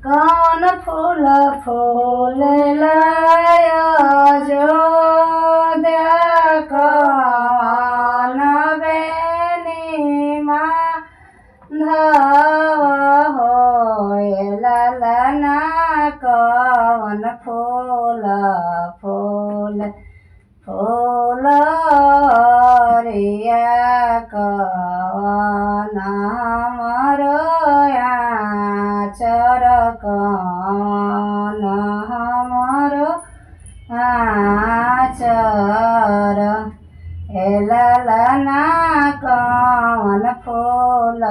कौन फूल फूलेलाय अयोध्या कौन बेनी माधव होय ललना कौन फूल फूलरिया कौन हमरो आचर कौन हमरो आचर हे ललना कौन फूल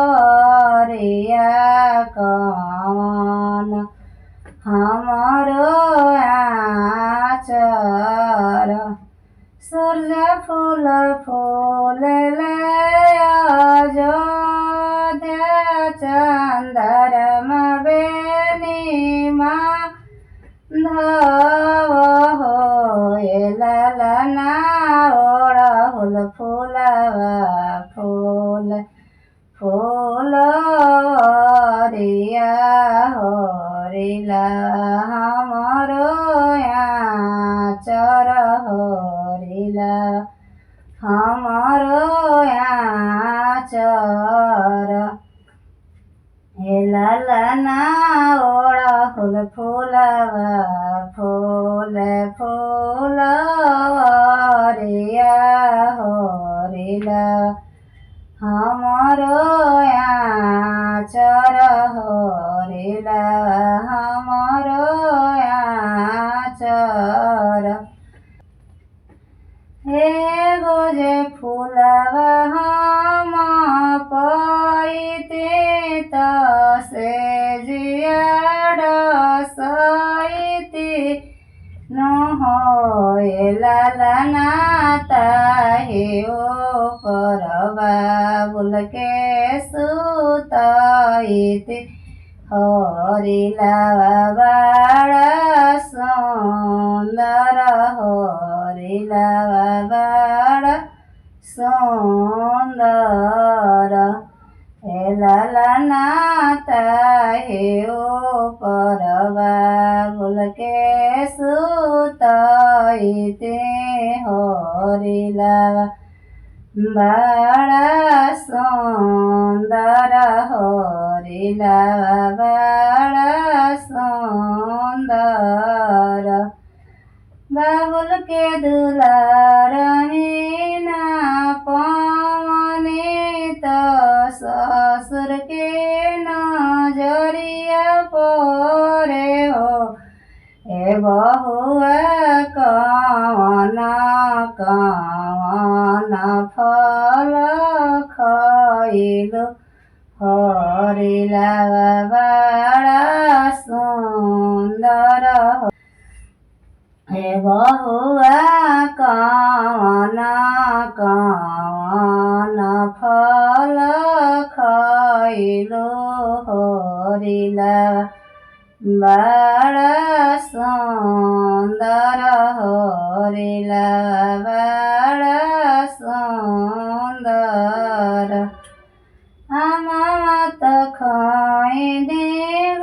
फूलरिया कौन हमरो आचर सूर्य फूल फूलेलाय अयोध्या चंद्रमा बेनी माधव होय ललना ओढ़हुल फूलरिया होरिला हमरो आचर होरिला हमरो आचर हे ललना ओढ़हुल फूलरिया होरिला हमरो आचर होरिला हमरो आचर एगो जे फूलवा हम पइते त से जियाड सइते न होय ललना ताहे ओपर बाबुल के सुतइते होरिला बड़ा सुंदर होरिला बड़ा सुंदर हे ललना ताहे ओपर बाबुल के सुतइते होरिला बड़ा सुंदर होरिला बड़ा सुंदर बाबुल के दुलारहीना पवने त ससुर के नजरिया परे हो ए बहुआ कौन फल खइलु होरिला बड़ा सुंदर हे बहुआ कौन फल खइलु होरिला बड़ा सुंदर होरिला बड़ा सुंदर अमत खइदे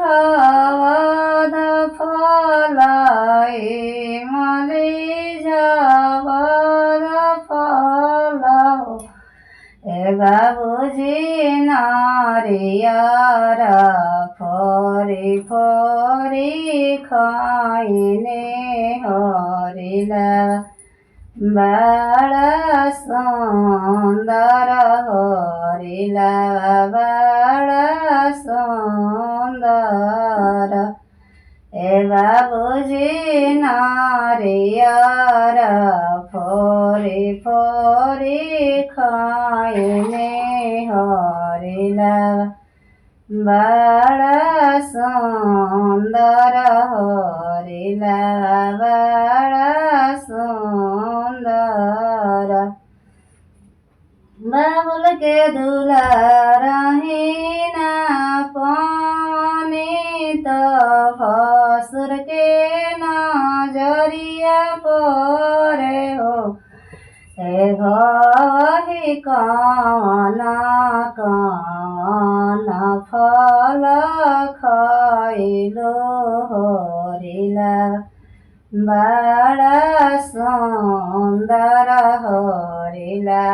भवद फलै मलि जवद फल ए बाबुजी नारियर फोरी खइने होरिला बड़ा सुंदर होरिला बड़ा सुंदर ए बाबुजी नारियर फोरी खइने होरिला बड़ा सुंदर होरिला बड़ा सुंदर बाबुल के दुलारहीना पवने त भसुर के नजरिया परे हो हे भही कौन फल खइलो हरिला बड़ा सुंदर हरिला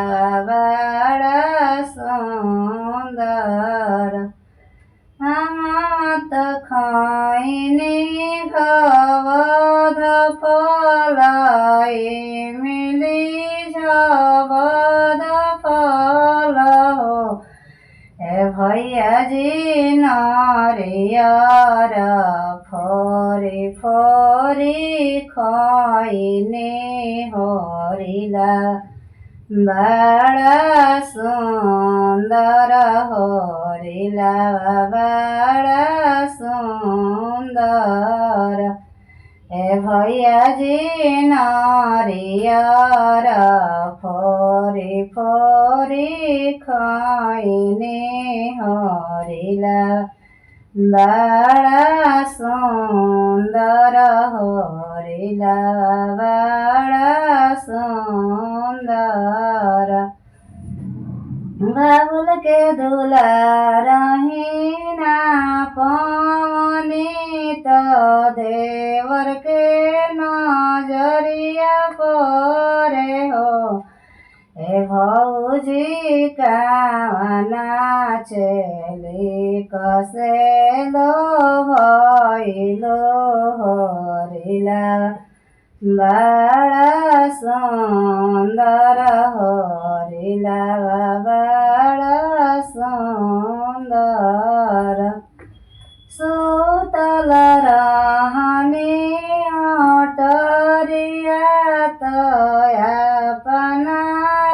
बड़ा सुंदर आमात खाइने घवध फलाई मिली झवध फल हो ए भैया जी नारियर फोरी फोरी खाइने हरिला बड़ा सुंदर हरिला बड़ा सुंदर ए भैया जी नारियर फोरी फोरी खाइने हरिला बड़ा सुंदर हरिला बड़ा सुंदर बाबुल के दुलारहीना पानी तो देवर के नजरिया परे हो ए भौजी काना चली कसे लो भइलो हरिला बड़ा सुंदर हरिला बड़ा सुंदर सुतल रहनी अटरिया अपना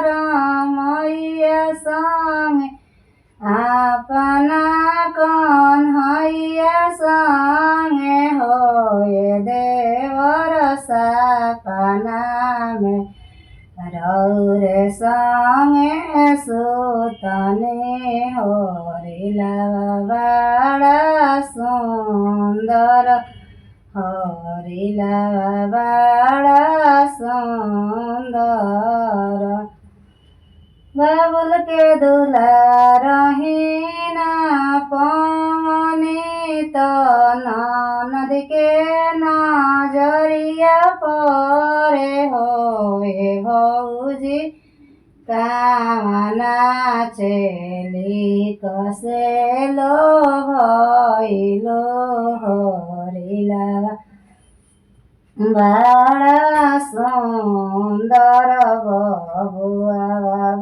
रमैया संगे अपना कन्हैया संगे होए देवर सपना में रौरे संगे सुतने हरिला बड़ा सुंदर हरिला बड़ा सुंदर बाबुल के दुलारहीना पानी तो ननद के नजरिया परे होए भौजी कामना चली कसे लो भइलो हरिला बड़ा सुंदर बबुआ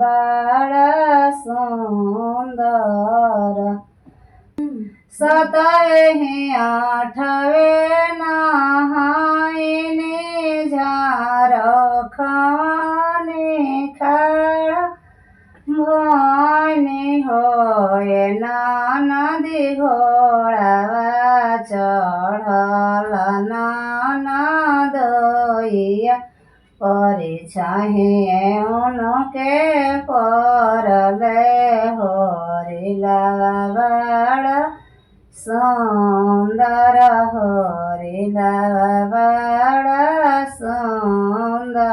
बड़ा सुंदर सतहे आठवे नहाइने झारखने खड़ा भने होए नदी घोड़ा चढ़ल ननदइया परे चाहे उनके परले हरिला बड़ा सुंदर हरिला बड़ा सुंदर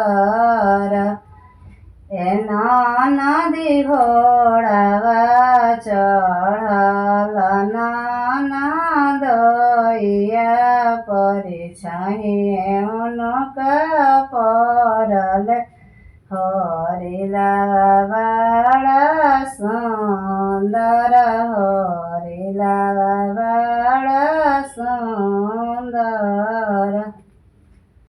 ए नदी घोड़ा चढ़ल ननदइया परे चाहे उनका परल हरिला बड़ा सुंदर